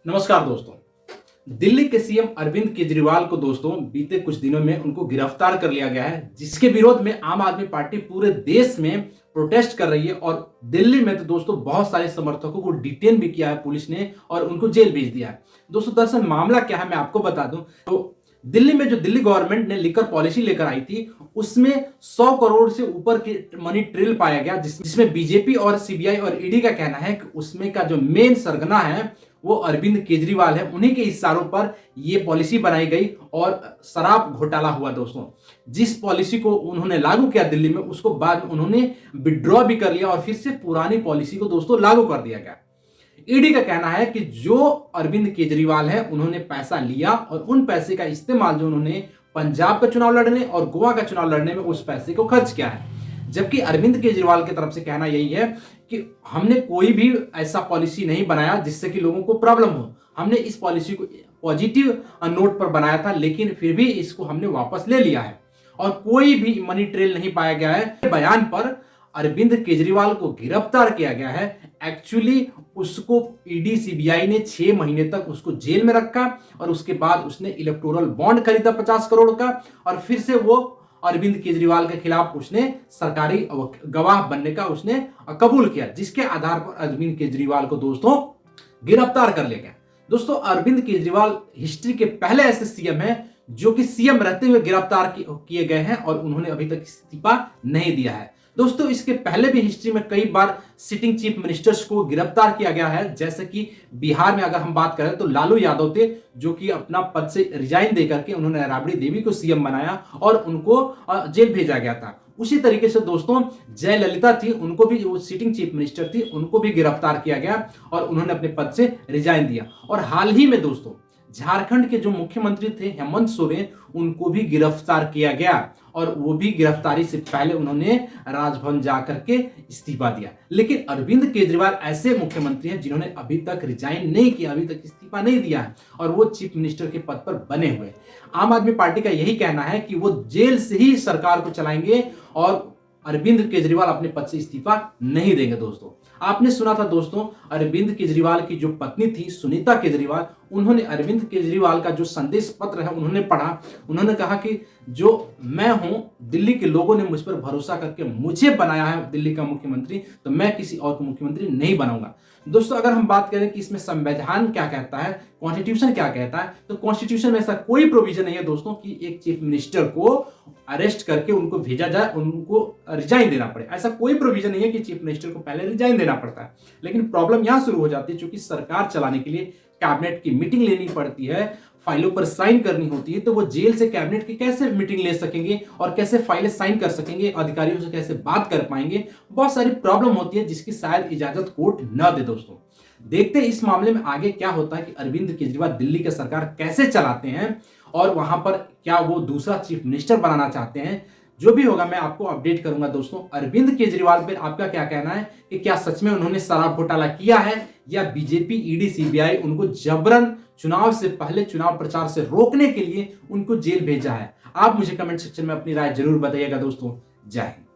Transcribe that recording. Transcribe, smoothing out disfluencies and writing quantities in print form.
नमस्कार दोस्तों। दिल्ली के सीएम अरविंद केजरीवाल को दोस्तों बीते कुछ दिनों में उनको गिरफ्तार कर लिया गया है, जिसके विरोध में आम आदमी पार्टी पूरे देश में प्रोटेस्ट कर रही है। और दिल्ली में तो दोस्तों बहुत सारे समर्थकों को डिटेन भी किया है पुलिस ने और उनको जेल भेज दिया है। दोस्तों दरअसल मामला क्या है मैं आपको बता दूं तो दिल्ली में जो दिल्ली गवर्नमेंट ने लिकर पॉलिसी लेकर आई थी उसमें 100 करोड़ से ऊपर की मनी ट्रेल पाया गया, जिसमें बीजेपी और सीबीआई और ईडी का कहना है कि उसमें का जो मेन सरगना है वो अरविंद केजरीवाल है। उन्हीं के इशारों पर यह पॉलिसी बनाई गई और शराब घोटाला हुआ। दोस्तों जिस पॉलिसी को उन्होंने लागू किया दिल्ली में, उसको बाद में उन्होंने विड्रॉ भी कर लिया और फिर से पुरानी पॉलिसी को दोस्तों लागू कर दिया गया। ईडी का कहना है कि जो अरविंद केजरीवाल है उन्होंने पैसा लिया और उन पैसे का इस्तेमाल जो उन्होंने पंजाब का चुनाव लड़ने और गोवा का चुनाव लड़ने में उस पैसे को खर्च किया है। जबकि अरविंद केजरीवाल की तरफ से कहना यही है कि हमने कोई भी ऐसा पॉलिसी नहीं बनाया जिससे कि लोगों को प्रॉब्लम हो। हमने इस पॉलिसी को पॉजिटिव नोट पर बनाया था, लेकिन फिर भी इसको हमने वापस ले लिया है और कोई भी मनी ट्रेल नहीं पाया गया है। बयान पर अरविंद केजरीवाल को गिरफ्तार किया गया है। एक्चुअली उसको ईडी सीबीआई ने 6 महीने तक उसको जेल में रखा और उसके बाद उसने इलेक्टोरल बॉन्ड खरीदा 50 करोड़ का और फिर से वो अरविंद केजरीवाल के खिलाफ उसने सरकारी गवाह बनने का उसने कबूल किया, जिसके आधार पर अरविंद केजरीवाल को दोस्तों गिरफ्तार कर लिया गया। दोस्तों अरविंद केजरीवाल हिस्ट्री के पहले ऐसे सीएम हैं जो कि सीएम रहते हुए गिरफ्तार किए गए हैं और उन्होंने अभी तक इस्तीफा नहीं दिया है। दोस्तों इसके पहले भी हिस्ट्री में कई बार सिटिंग चीफ मिनिस्टर्स को गिरफ्तार किया गया है। जैसे कि बिहार में अगर हम बात करें तो लालू यादव थे, जो कि अपना पद से रिजाइन देकर के उन्होंने राबड़ी देवी को सीएम बनाया और उनको जेल भेजा गया था। उसी तरीके से दोस्तों जयललिता थी, उनको भी वो सिटिंग चीफ मिनिस्टर थी, उनको भी गिरफ्तार किया गया और उन्होंने अपने पद से रिजाइन दिया। और हाल ही में दोस्तों झारखंड के जो मुख्यमंत्री थे हेमंत सोरेन, उनको भी गिरफ्तार किया गया और वो भी गिरफ्तारी से पहले उन्होंने राजभवन जाकर के इस्तीफा दिया। लेकिन अरविंद केजरीवाल ऐसे मुख्यमंत्री हैं जिन्होंने अभी तक रिजाइन नहीं किया, अभी तक इस्तीफा नहीं दिया है और वो चीफ मिनिस्टर के पद पर बने हुए। आम आदमी पार्टी का यही कहना है कि वो जेल से ही सरकार को चलाएंगे और अरविंद केजरीवाल अपने पद से इस्तीफा नहीं देंगे। दोस्तों आपने सुना था दोस्तों अरविंद केजरीवाल की जो पत्नी थी सुनीता केजरीवाल, उन्होंने अरविंद केजरीवाल का जो संदेश पत्र है उन्होंने पढ़ा। उन्होंने कहा कि जो मैं हूं, दिल्ली के लोगों ने मुझ पर भरोसा करके मुझे बनाया है दिल्ली का मुख्यमंत्री, तो मैं किसी और को मुख्यमंत्री नहीं बनाऊंगा। दोस्तों अगर हम बात करें कि इसमें संविधान क्या कहता है, कॉन्स्टिट्यूशन क्या कहता है, तो कॉन्स्टिट्यूशन में ऐसा कोई प्रोविजन नहीं है दोस्तों कि एक चीफ मिनिस्टर को अरेस्ट करके उनको भेजा जाए, उनको रिजाइन देना पड़े। ऐसा कोई प्रोविजन नहीं है कि चीफ मिनिस्टर को पहले रिजाइन देना पड़ता है। लेकिन प्रॉब्लम यहां शुरू हो जाती है, क्योंकि सरकार चलाने के लिए कैबिनेट की मीटिंग लेनी पड़ती है, फाइलों पर साइन करनी होती है, तो वो जेल से कैबिनेट की कैसे मीटिंग ले सकेंगे और कैसे फाइलें साइन कर सकेंगे, अधिकारियों से कैसे बात कर पाएंगे। बहुत सारी प्रॉब्लम होती है जिसकी शायद इजाजत कोर्ट न दे। दोस्तों देखते हैं इस मामले में आगे क्या होता है कि अरविंद केजरीवाल दिल्ली की सरकार कैसे चलाते हैं और वहां पर क्या वो दूसरा चीफ मिनिस्टर बनाना चाहते हैं। जो भी होगा मैं आपको अपडेट करूंगा। दोस्तों अरविंद केजरीवाल पर आपका क्या कहना है कि क्या सच में उन्होंने शराब घोटाला किया है या बीजेपी ईडी सीबीआई उनको जबरन चुनाव से पहले चुनाव प्रचार से रोकने के लिए उनको जेल भेजा है। आप मुझे कमेंट सेक्शन में अपनी राय जरूर बताइएगा। दोस्तों जय हिंद।